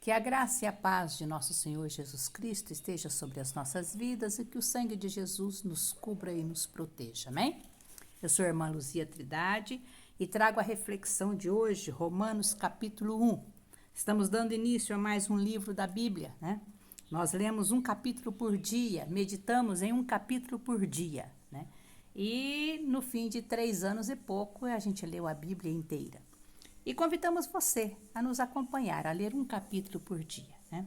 Que a graça e a paz de nosso Senhor Jesus Cristo esteja sobre as nossas vidas e que o sangue de Jesus nos cubra e nos proteja, amém? Eu sou a irmã Luzia Trindade e trago a reflexão de hoje, Romanos capítulo 1. Estamos dando início a mais um livro da Bíblia, né? Nós lemos um capítulo por dia, meditamos em um capítulo por dia, né? E no fim de 3 anos e pouco, a gente leu a Bíblia inteira. E convidamos você a nos acompanhar, a ler um capítulo por dia, né?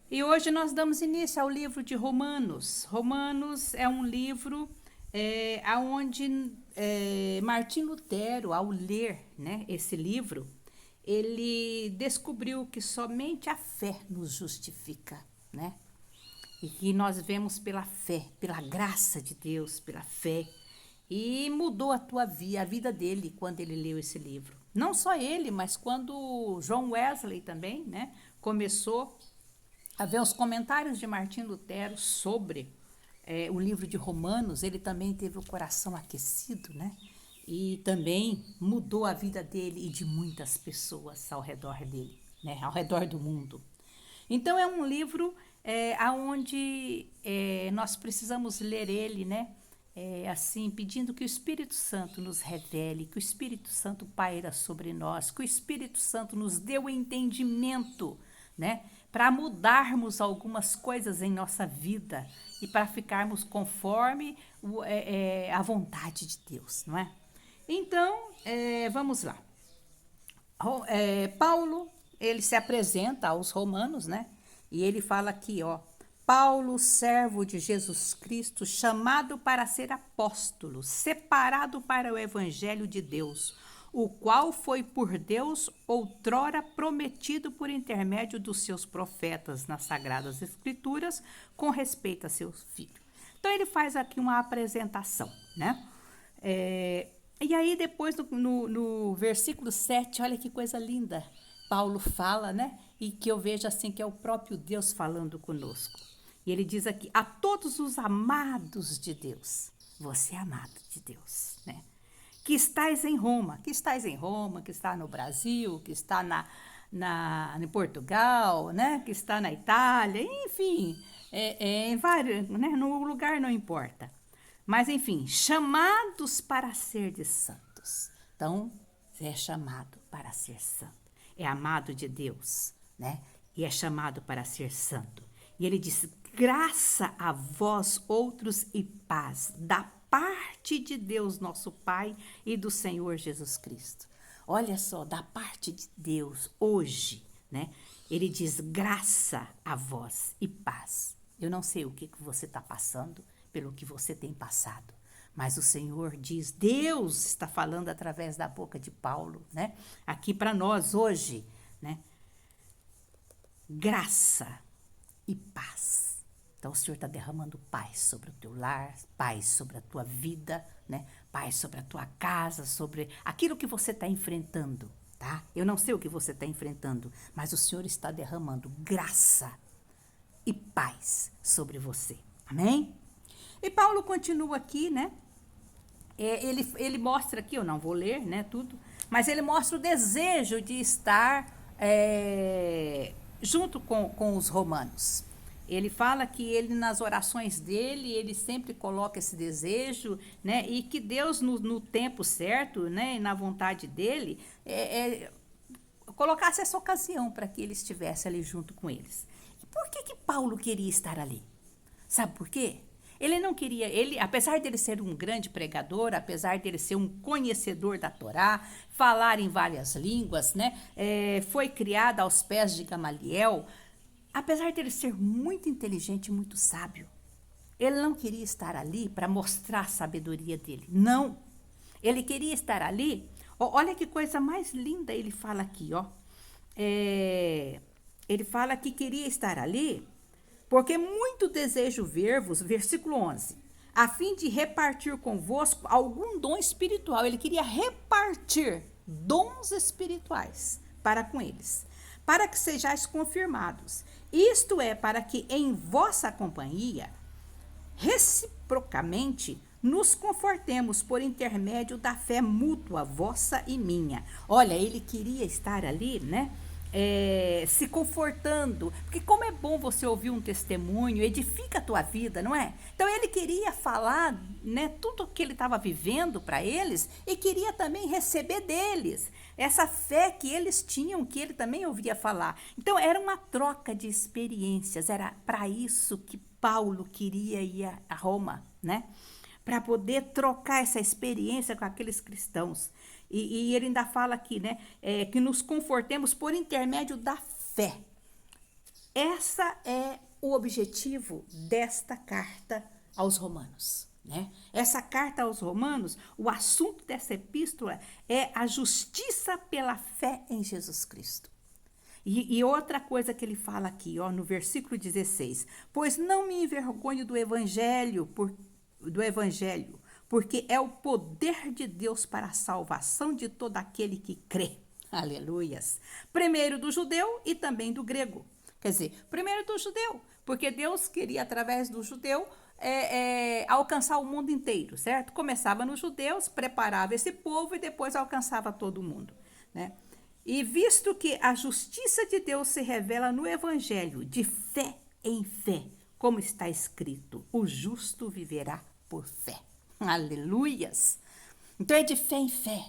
E hoje nós damos início ao livro de Romanos. Romanos é um livro onde Martim Lutero, ao ler, né, esse livro, ele descobriu que somente a fé nos justifica, né? E que nós vemos pela fé, pela graça de Deus, pela fé. E mudou a vida dele quando ele leu esse livro. Não só ele, mas quando John Wesley também, né, começou a ver os comentários de Martim Lutero sobre o livro de Romanos, ele também teve o coração aquecido, né? E também mudou a vida dele e de muitas pessoas ao redor dele, né, ao redor do mundo. Então é um livro onde nós precisamos ler ele, né? Assim, pedindo que o Espírito Santo nos revele, que o Espírito Santo paira sobre nós, que o Espírito Santo nos dê o entendimento, né? Para mudarmos algumas coisas em nossa vida e para ficarmos conforme a vontade de Deus, não é? Então, vamos lá. Paulo, ele se apresenta aos romanos, né? E ele fala aqui, ó, Paulo, servo de Jesus Cristo, chamado para ser apóstolo, separado para o evangelho de Deus, o qual foi por Deus outrora prometido por intermédio dos seus profetas nas Sagradas Escrituras, com respeito a seu filho. Então ele faz aqui uma apresentação, né? E aí depois no versículo 7, olha que coisa linda, Paulo fala, né? E que eu vejo assim que é o próprio Deus falando conosco. E ele diz aqui, a todos os amados de Deus, você é amado de Deus, né? Que estáis em Roma, que está no Brasil, que está em Portugal, né? Que está na Itália, enfim, em vários, né? No lugar não importa. Mas, enfim, chamados para ser de santos. Então, você é chamado para ser santo. É amado de Deus, né? E é chamado para ser santo. E ele diz, graça a vós outros e paz, da parte de Deus, nosso Pai, e do Senhor Jesus Cristo. Olha só, da parte de Deus, hoje, né? Ele diz, graça a vós e paz. Eu não sei o que você está passando, pelo que você tem passado. Mas o Senhor diz, Deus está falando através da boca de Paulo, né? Aqui para nós hoje, né? Graça e paz. Então o Senhor está derramando paz sobre o teu lar, paz sobre a tua vida, né? Paz sobre a tua casa, sobre aquilo que você está enfrentando, tá? Eu não sei o que você está enfrentando, mas o Senhor está derramando graça e paz sobre você. Amém? E Paulo continua aqui, né? Ele mostra aqui, eu não vou ler, né, tudo, mas ele mostra o desejo de estar junto com os romanos. Ele fala que ele, nas orações dele, ele sempre coloca esse desejo, né, e que Deus, no tempo certo, né, e na vontade dele, colocasse essa ocasião para que ele estivesse ali junto com eles. E por que Paulo queria estar ali? Sabe por quê? Ele não queria, apesar dele ser um grande pregador, apesar dele ser um conhecedor da Torá, falar em várias línguas, né? Foi criado aos pés de Gamaliel, apesar dele ser muito inteligente e muito sábio, ele não queria estar ali para mostrar a sabedoria dele, não. Ele queria estar ali, olha que coisa mais linda ele fala aqui, ó. Ele fala que queria estar ali porque muito desejo ver-vos, versículo 11, a fim de repartir convosco algum dom espiritual. Ele queria repartir dons espirituais para com eles, para que sejais confirmados. Isto é, para que em vossa companhia, reciprocamente, nos confortemos por intermédio da fé mútua, vossa e minha. Olha, ele queria estar ali, né? se confortando, porque como é bom você ouvir um testemunho, edifica a tua vida, não é? Então ele queria falar, né, tudo o que ele estava vivendo para eles e queria também receber deles essa fé que eles tinham, que ele também ouvia falar. Então era uma troca de experiências, era para isso que Paulo queria ir a Roma, né? Para poder trocar essa experiência com aqueles cristãos. E ele ainda fala aqui, né, que nos confortemos por intermédio da fé. Essa é o objetivo desta carta aos Romanos, né? Essa carta aos Romanos, o assunto dessa epístola é a justiça pela fé em Jesus Cristo. E outra coisa que ele fala aqui, ó, no versículo 16, pois não me envergonho do evangelho, porque é o poder de Deus para a salvação de todo aquele que crê. Aleluias. Primeiro do judeu e também do grego. Quer dizer, primeiro do judeu, porque Deus queria, através do judeu, alcançar o mundo inteiro, certo? Começava nos judeus, preparava esse povo e depois alcançava todo mundo, né? E visto que a justiça de Deus se revela no evangelho, de fé em fé, como está escrito, o justo viverá por fé. Aleluias! Então é de fé em fé,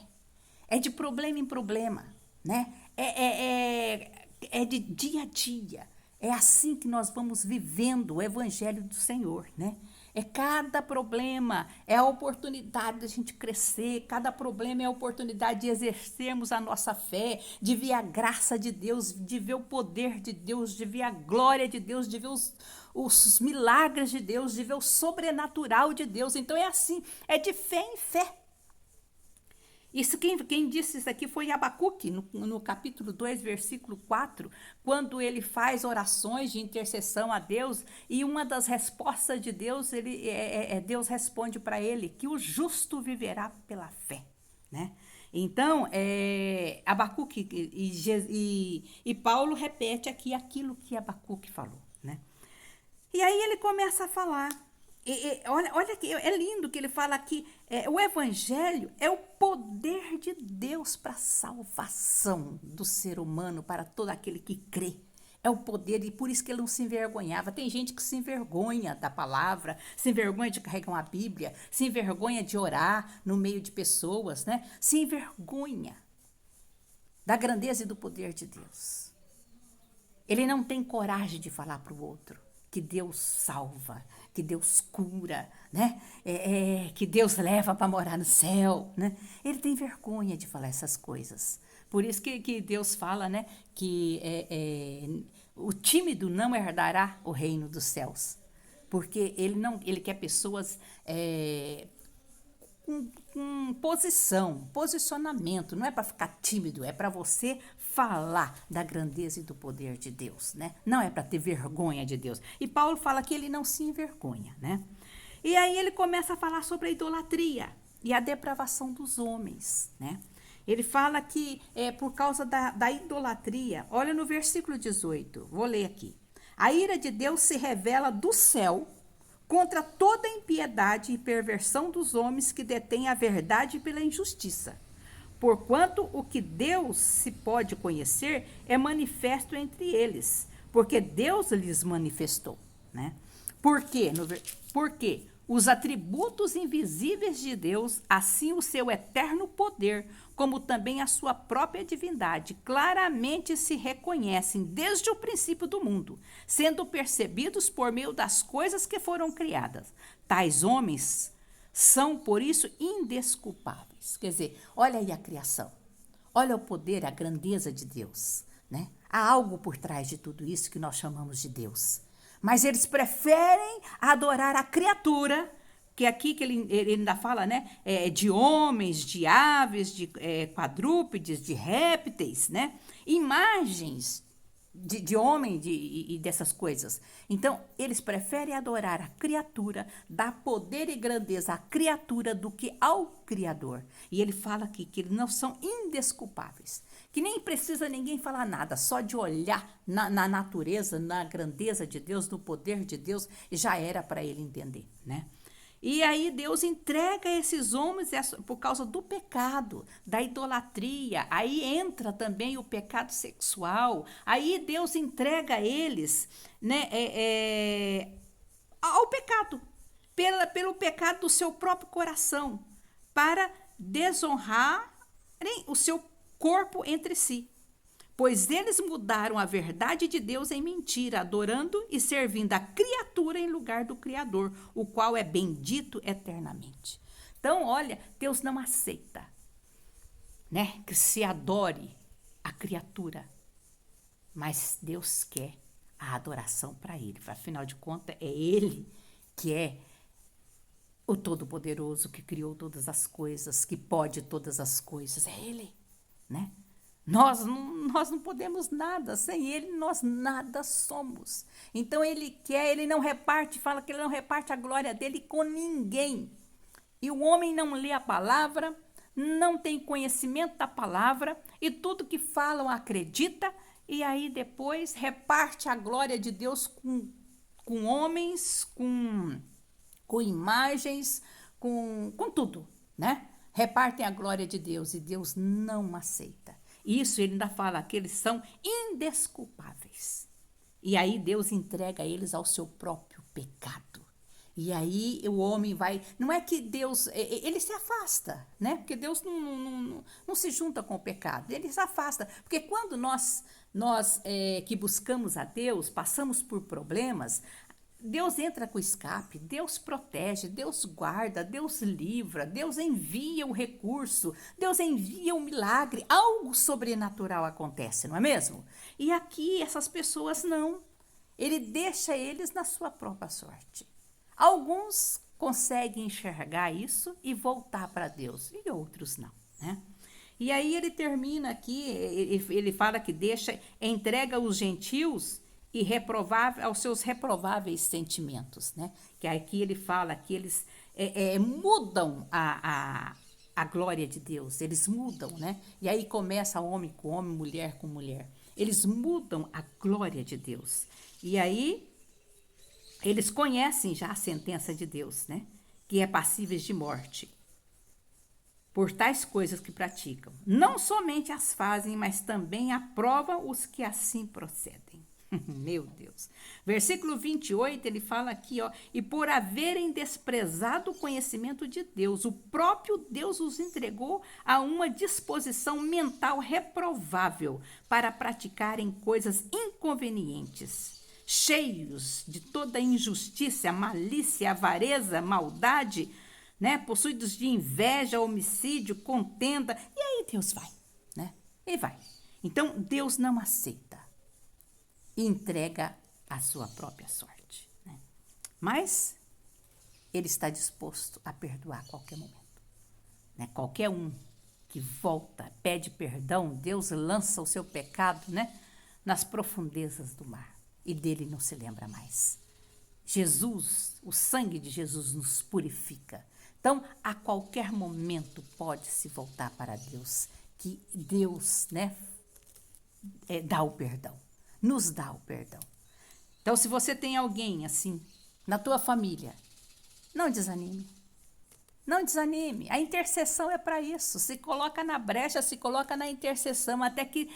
é de problema em problema, né? É de dia a dia. É assim que nós vamos vivendo o evangelho do Senhor, né? É cada problema, é a oportunidade de a gente crescer, cada problema é a oportunidade de exercermos a nossa fé, de ver a graça de Deus, de ver o poder de Deus, de ver a glória de Deus, de ver os milagres de Deus, de ver o sobrenatural de Deus. Então é assim, é de fé em fé. Isso, quem disse isso aqui foi Abacuque, no capítulo 2, versículo 4, quando ele faz orações de intercessão a Deus, e uma das respostas de Deus, Deus responde para ele que o justo viverá pela fé, né? Então, Abacuque e Paulo repete aqui aquilo que Abacuque falou, né? E aí ele começa a falar. Olha que é lindo que ele fala aqui, o evangelho é o poder de Deus para a salvação do ser humano, para todo aquele que crê. É o poder, e por isso que ele não se envergonhava. Tem gente que se envergonha da palavra, se envergonha de carregar uma Bíblia, se envergonha de orar no meio de pessoas, né? Se envergonha da grandeza e do poder de Deus. Ele não tem coragem de falar para o outro que Deus salva, que Deus cura, né? Que Deus leva para morar no céu, né? Ele tem vergonha de falar essas coisas. Por isso que Deus fala, né? Que o tímido não herdará o reino dos céus. Porque ele quer pessoas com posicionamento, não é para ficar tímido, é para você falar da grandeza e do poder de Deus, né? Não é para ter vergonha de Deus. E Paulo fala que ele não se envergonha, né? E aí ele começa a falar sobre a idolatria e a depravação dos homens, né? Ele fala que por causa da idolatria, olha no versículo 18, vou ler aqui. A ira de Deus se revela do céu contra toda impiedade e perversão dos homens que detêm a verdade pela injustiça. Porquanto o que Deus se pode conhecer é manifesto entre eles, porque Deus lhes manifestou, né? Por quê? Porque os atributos invisíveis de Deus, assim o seu eterno poder, como também a sua própria divindade, claramente se reconhecem desde o princípio do mundo, sendo percebidos por meio das coisas que foram criadas. Tais homens são, por isso, indesculpáveis. Quer dizer, olha aí a criação, olha o poder, a grandeza de Deus, né? Há algo por trás de tudo isso que nós chamamos de Deus. Mas eles preferem adorar a criatura, que aqui que ele ainda fala, né? De homens, de aves, de quadrúpedes, de répteis, né? Imagens de homem e dessas coisas. Então, eles preferem adorar a criatura, dar poder e grandeza à criatura do que ao Criador. E ele fala aqui que eles não são indesculpáveis, que nem precisa ninguém falar nada, só de olhar na natureza, na grandeza de Deus, no poder de Deus, já era para ele entender, né? E aí Deus entrega esses homens por causa do pecado, da idolatria. Aí entra também o pecado sexual. Aí Deus entrega eles, né, ao pecado, pelo pecado do seu próprio coração, para desonrarem o seu corpo entre si. Pois eles mudaram a verdade de Deus em mentira, adorando e servindo a criatura em lugar do Criador, o qual é bendito eternamente. Então, olha, Deus não aceita, né, que se adore a criatura, mas Deus quer a adoração para Ele. Afinal de contas, é Ele que é o Todo-Poderoso, que criou todas as coisas, que pode todas as coisas. É Ele, né? Nós não podemos nada, sem Ele nós nada somos. Então Ele não reparte, fala que Ele não reparte a glória dEle com ninguém. E o homem não lê a palavra, não tem conhecimento da palavra, e tudo que falam acredita, e aí depois reparte a glória de Deus com homens, com imagens, com tudo, né? Repartem a glória de Deus, e Deus não aceita. Isso ele ainda fala que eles são indesculpáveis. E aí Deus entrega eles ao seu próprio pecado. E aí o homem vai... Não é que Deus... Ele se afasta, né? Porque Deus não se junta com o pecado. Ele se afasta. Porque quando nós que buscamos a Deus, passamos por problemas... Deus entra com escape, Deus protege, Deus guarda, Deus livra, Deus envia o recurso, Deus envia um milagre, algo sobrenatural acontece, não é mesmo? E aqui essas pessoas não, ele deixa eles na sua própria sorte. Alguns conseguem enxergar isso e voltar para Deus, e outros não, né? E aí ele termina aqui, ele fala que entrega os gentios e aos seus reprováveis sentimentos, né? Que aqui ele fala que eles mudam a glória de Deus, eles mudam, né? E aí começa homem com homem, mulher com mulher. Eles mudam a glória de Deus. E aí eles conhecem já a sentença de Deus, né? Que é passíveis de morte por tais coisas que praticam. Não somente as fazem, mas também aprovam os que assim procedem. Meu Deus. Versículo 28, ele fala aqui, ó, e por haverem desprezado o conhecimento de Deus, o próprio Deus os entregou a uma disposição mental reprovável para praticarem coisas inconvenientes, cheios de toda injustiça, malícia, avareza, maldade, né, possuídos de inveja, homicídio, contenda, e aí Deus vai, né, e vai. Então, Deus não aceita e entrega a sua própria sorte, né? Mas ele está disposto a perdoar a qualquer momento, né? Qualquer um que volta, pede perdão, Deus lança o seu pecado, né, nas profundezas do mar e dele não se lembra mais. Jesus, o sangue de Jesus nos purifica. Então, a qualquer momento pode se voltar para Deus, que Deus, né, dá o perdão. Nos dá o perdão. Então, se você tem alguém assim na tua família, não desanime. Não desanime. A intercessão é para isso. Se coloca na brecha, se coloca na intercessão, até que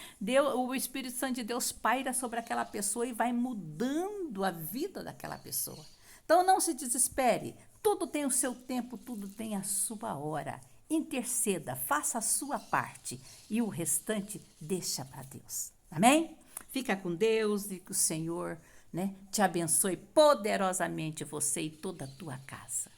o Espírito Santo de Deus paira sobre aquela pessoa e vai mudando a vida daquela pessoa. Então, não se desespere. Tudo tem o seu tempo, tudo tem a sua hora. Interceda, faça a sua parte e o restante deixa para Deus. Amém? Fica com Deus e que o Senhor, né, te abençoe poderosamente, você e toda a tua casa.